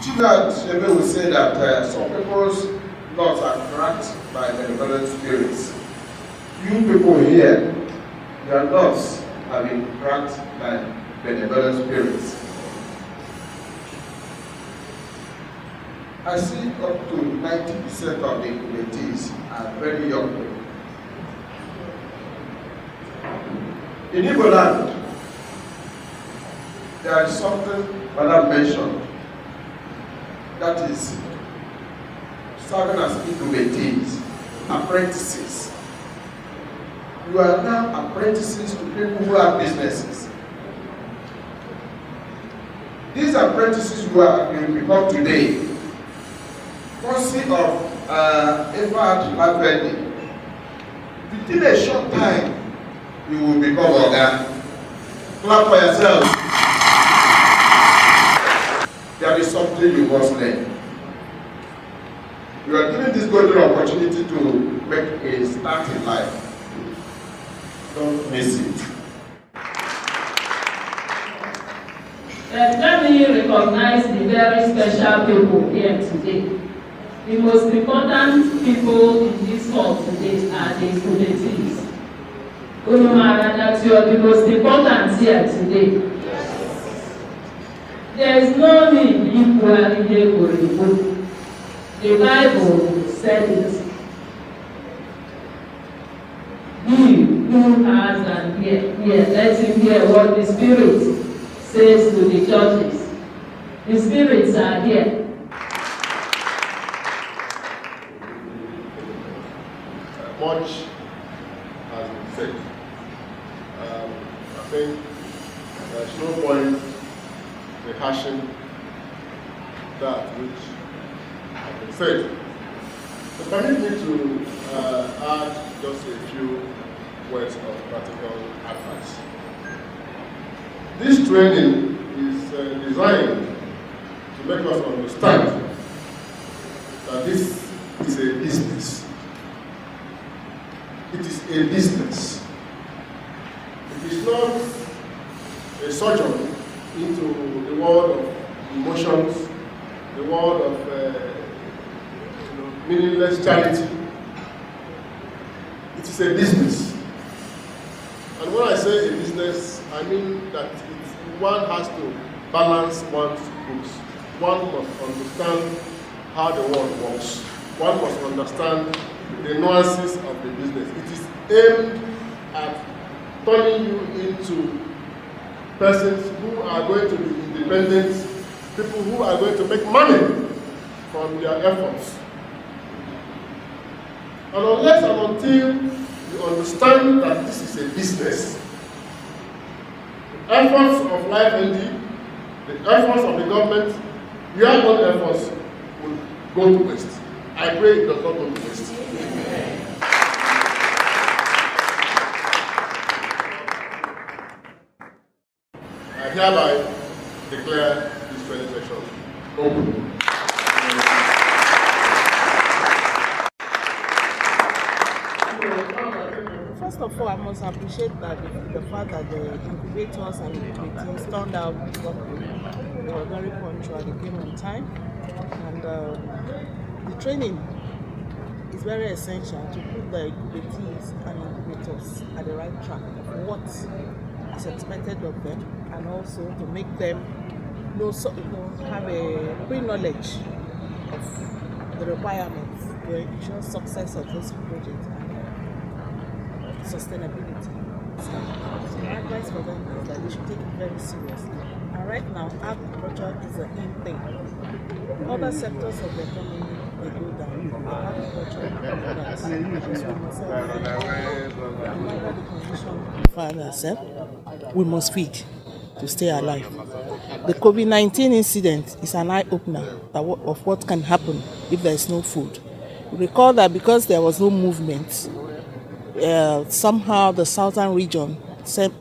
Maybe we say that some people's laws are cracked by benevolent spirits. You people here, your laws have been cracked by benevolent spirits. I see up to 90% of the Incubatees are very young people. In Igbo land, there is something Madam mentioned that is serving as Incubatees, apprentices. You are now apprentices to people who have businesses. These apprentices you become today, courtesy of Edward Livelihood, within a short time, you will become Oga. Clap for yourself. There is something you must learn. You are given this golden opportunity to make a start in life. Don't miss it. Let me recognize the very special people here today. The most important people in this hall today are the Incubatees. Unumara, that you are the most important here today. There is no need equal. The Bible said it. He who has an ear, let him hear what the Spirit says to the churches. The spirits are here. Much has been said. I think there's no point rehashing that which has been said. So permit me to add just a few words of practical advice. This training is designed to make us understand that this is a business. It is a business. It is not a sojourn into the world of emotions, the world of meaningless charity. It is a business. And when I say a business, I mean that one has to balance one's books. One must understand how the world works. One must understand the nuances of the business. It is aimed at turning you into persons who are going to be independent, people who are going to make money from their efforts. And unless and until you understand that this is a business, the efforts of LifeND, the efforts of the government, your own efforts will go to waste. I pray it does not go to waste. I hereby declare this training session open. First of all, I must appreciate that the fact that the incubators and incubatees turned out they were very punctual, they came on time, and the training is very essential to put the incubatees and incubators at the right track of what is expected of them, and also to make them have a pre-knowledge of the requirements to ensure success of this project and sustainability. So my advice for them is that they should take it very seriously. And right now, agriculture is an in thing. Other sectors of the economy, they go down. Agriculture, we find ourselves, we must feed to stay alive. The COVID-19 incident is an eye-opener of what can happen if there is no food. Recall that because there was no movement, somehow the southern region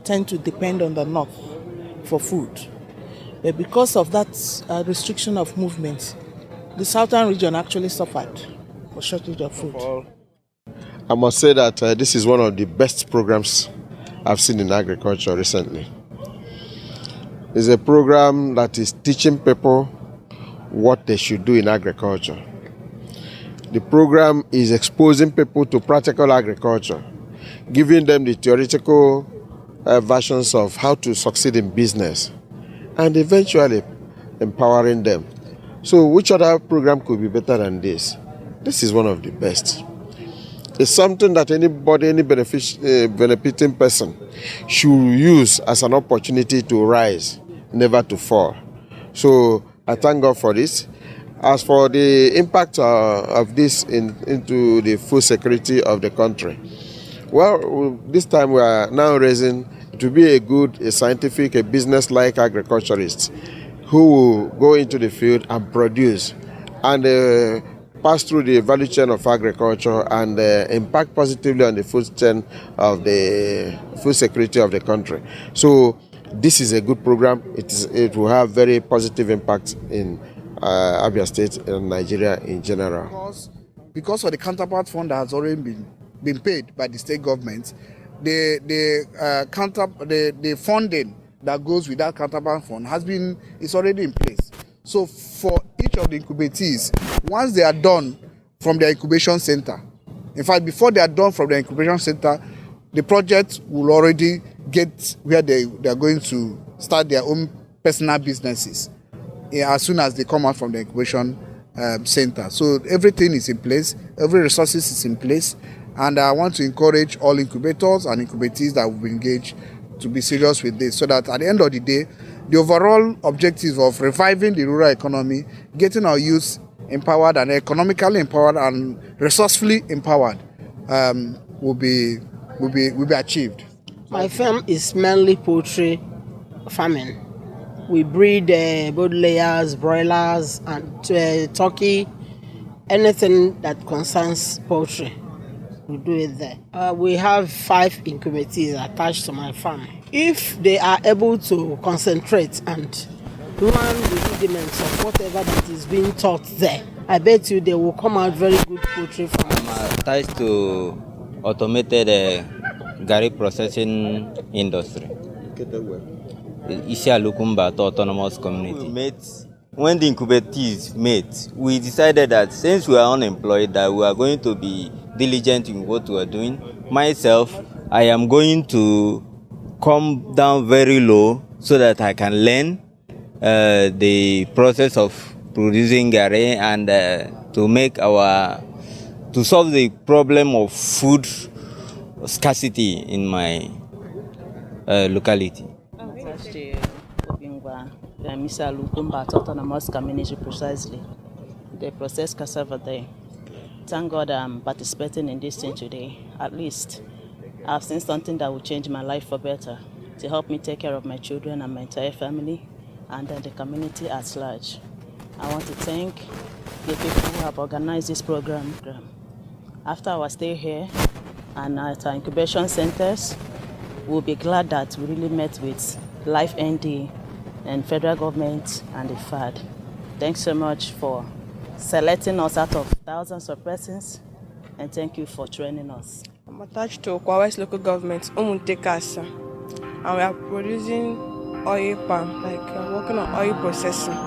tend to depend on the north for food. But because of that restriction of movement, the southern region actually suffered for shortage of food. I must say that this is one of the best programs I've seen in agriculture recently. It's a program that is teaching people what they should do in agriculture. The program is exposing people to practical agriculture, giving them the theoretical versions of how to succeed in business, and eventually empowering them. So which other program could be better than this? This is one of the best. It's something that anybody, any benefiting person should use as an opportunity to rise, never to fall. So I thank God for this. As for the impact of this into the food security of the country, well, this time we are now raising to be a scientific, a business-like agriculturist who will go into the field and produce and pass through the value chain of agriculture and impact positively on the food chain of the food security of the country. So this is a good program. It will have very positive impact in Abia State and Nigeria in general. Because of the counterpart fund that has already been paid by the state government, the funding that goes with that counterpart fund is already in place. So for each of the incubatees, once they are done from the incubation center, in fact, before they are done from the incubation center, the project will already get where they are going to start their own personal businesses as soon as they come out from the incubation center. So everything is in place, every resources is in place, and I want to encourage all incubators and incubatees that will engage to be serious with this, so that at the end of the day, the overall objective of reviving the rural economy, getting our youth empowered and economically empowered and resourcefully empowered will be achieved. My farm is mainly poultry farming. We breed both layers, broilers, and turkey, anything that concerns poultry. We do it there. We have 5 incubatees attached to my farm. If they are able to concentrate and learn the rudiments of whatever that is being taught there, I bet you they will come out very good poultry farmers. I'm attached to automated Gari processing industry. UCHENNA autonomous community. When the incubatees met, we decided that since we are unemployed, that we are going to be diligent in what we are doing. Myself, I am going to come down very low so that I can learn the process of producing gari and to solve the problem of food scarcity in my locality. Autonomous community precisely. They process cassava there. Thank God I'm participating in this thing today. At least I've seen something that will change my life for better, to help me take care of my children and my entire family, and then the community at large. I want to thank the people who have organized this program. After our stay here and at our incubation centers, we'll be glad that we really met with Life ND and federal government and the FAD. Thanks so much for selecting us out of thousands of persons, and thank you for training us. I'm attached to Kwawest local government, Umutekasa, and we are producing oil palm, like we are working on oil processing.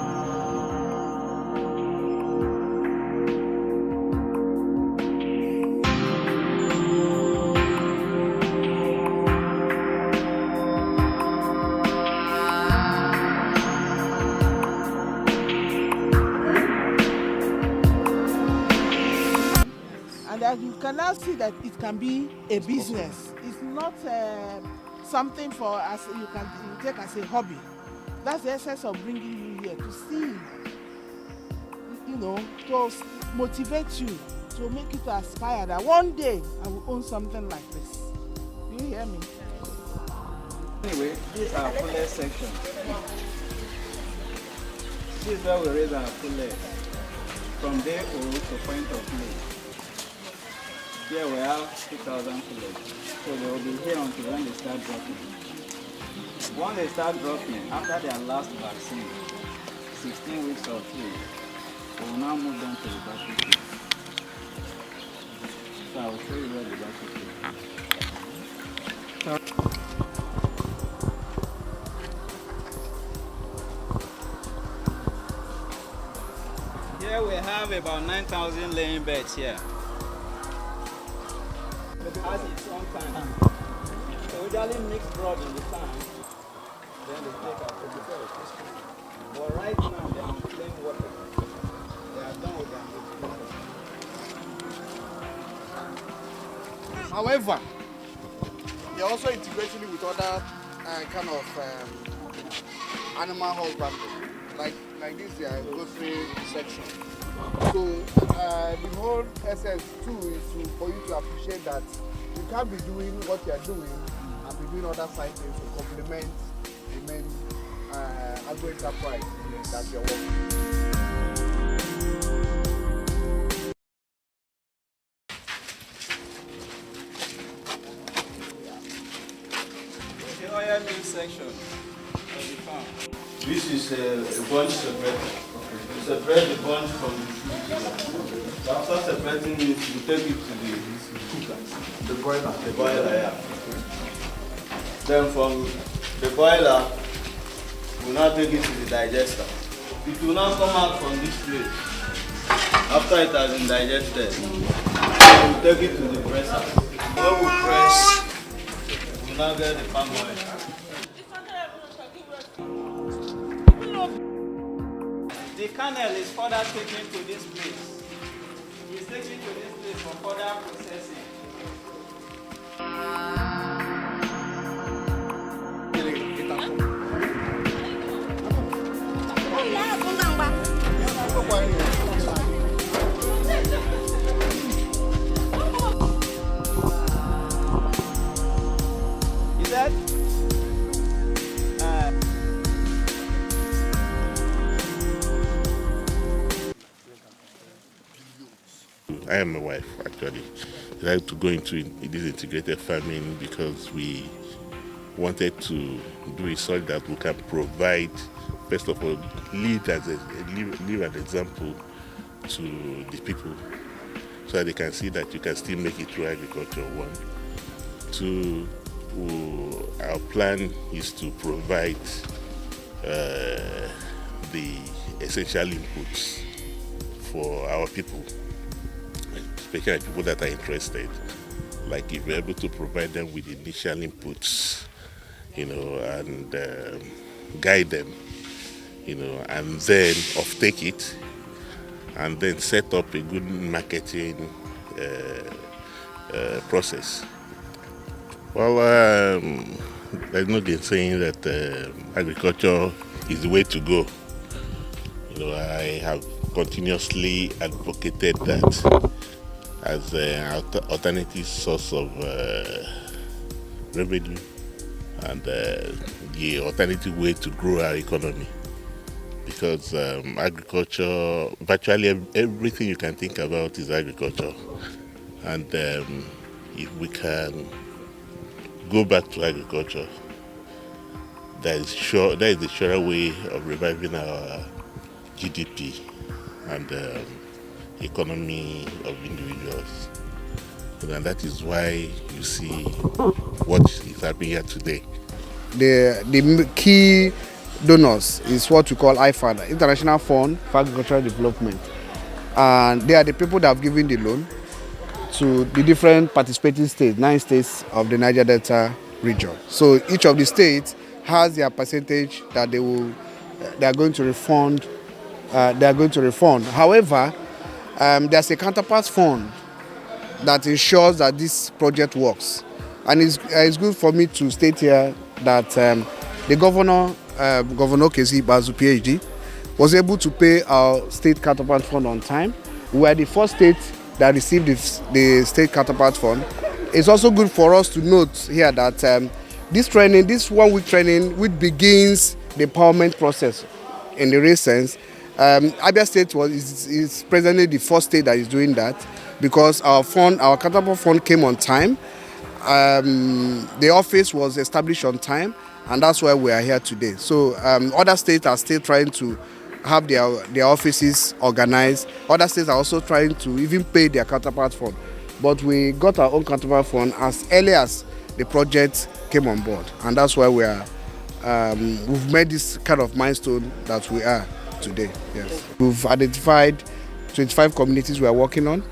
And you can now see that it can be a business. It's not something for as you take as a hobby. That's the essence of bringing you here, to see, to motivate you, to make you to aspire that one day I will own something like this. Do you hear me? Anyway, this is our puller section. This is where we raise our puller from day old to point of play. Here we have 2,000 pullers. So they will be here until when they start dropping. Once they start dropping, after their last vaccine, 16 weeks or 2, we will now move them to the battery. So I will show you where the battery is. Here we have about 9,000 laying beds here. It has its own tank. So we usually mix blood in the tank, then they take out the water. But right now they are on plain water. They are done with their mixed blood. However, they're also integrating it with other kind of animal husbandry, like this grocery section. So the whole essence too is for you to appreciate that you can't be doing what you are doing and be doing other side things to complement the main agro enterprise that you're working. The oil mill section of the farm. This is a bunch separator. You separate the bunch from the fruit. After separating it, you take it to the cooker. The boiler? The boiler, yeah. Then from the boiler, we now take it to the digester. It will now come out from this place. After it has been digested, we take it to the presser. When we press, we now get the palm oil. The kernel is further taken to this place. It's taken to this place for further processing. Is that? I and my wife actually decided to go into this integrated farming because we wanted to do it so that we can provide, first of all, lead an example to the people so that they can see that you can still make it through agriculture. One. Two, our plan is to provide the essential inputs for our people, especially people that are interested. Like if we're able to provide them with initial inputs, and guide them, and then off-take it, and then set up a good marketing process. Well, there's no getting saying that agriculture is the way to go. I have continuously advocated that as an alternative source of revenue and the alternative way to grow our economy. Because agriculture, virtually everything you can think about is agriculture. And if we can go back to agriculture, that is the surer way of reviving our GDP and economy of individuals. And that is why you see what is happening here today. The key donors is what we call EYINNA, International Fund for Agricultural Development. And they are the people that have given the loan to the different participating states, 9 states of the Niger Delta region. So each of the states has their percentage that they are going to refund. However, there's a counterpart fund that ensures that this project works. And it's good for me to state here that the governor, Governor OKECHUKWU, PhD, was able to pay our state counterpart fund on time. We are the first state that received the state counterpart fund. It's also good for us to note here that this 1-week training, which begins the empowerment process in the real sense, Abia State is presently the first state that is doing that because our counterpart fund came on time. The office was established on time, and that's why we are here today. So other states are still trying to have their offices organized. Other states are also trying to even pay their counterpart fund. But we got our own counterpart fund as early as the project came on board, and that's why we've made this kind of milestone that we are today. Yes, we've identified 25 communities we are working on.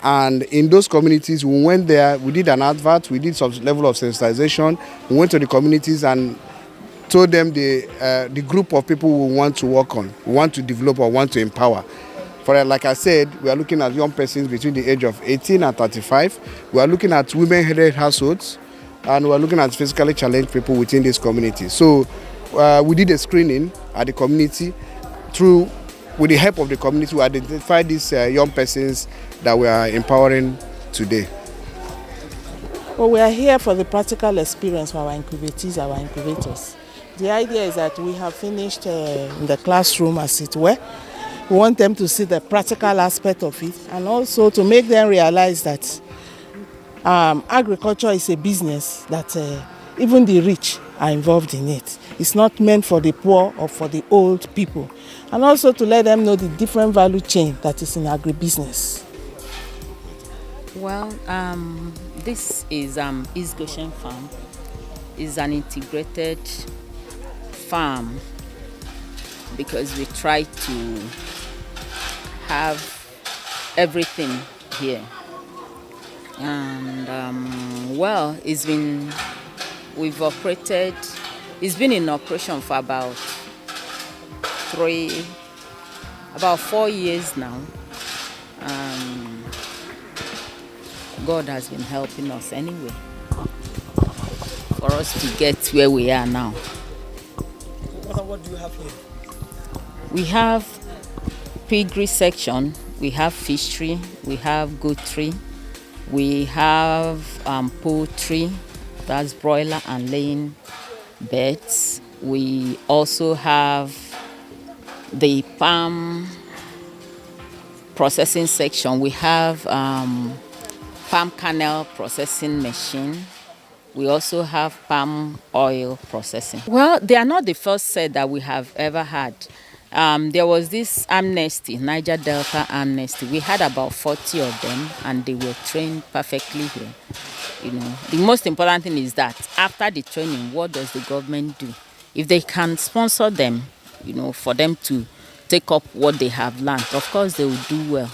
And in those communities, we went there, we did an advert, we did some level of sensitization, we went to the communities and told them the group of people we want to work on, we want to develop or want to empower. Like I said, we are looking at young persons between the age of 18 and 35. We are looking at women-headed households, and we are looking at physically challenged people within this community. So we did a screening at the community. With the help of the community, we identified these young persons that we are empowering today. Well, we are here for the practical experience for our incubatees, our incubators. The idea is that we have finished in the classroom, as it were. We want them to see the practical aspect of it, and also to make them realize that agriculture is a business that even the rich are involved in it. It's not meant for the poor or for the old people. And also to let them know the different value chain that is in agribusiness. Well, this is East Goshen Farm. It's an integrated farm because we try to have everything here. And well, it's been in operation for about 4 years now. God has been helping us anyway for us to get where we are now. What do you have here? We have piggery section, we have fishery, we have goatry, we have poultry, that's broiler and laying birds. We also have the palm processing section. We have palm kernel processing machine. We also have palm oil processing. Well, they are not the first set that we have ever had. There was this amnesty, Niger Delta amnesty. We had about 40 of them, and they were trained perfectly here. You know, the most important thing is that after the training, what does the government do? If they can sponsor them, you know, for them to take up what they have learned, of course they will do well.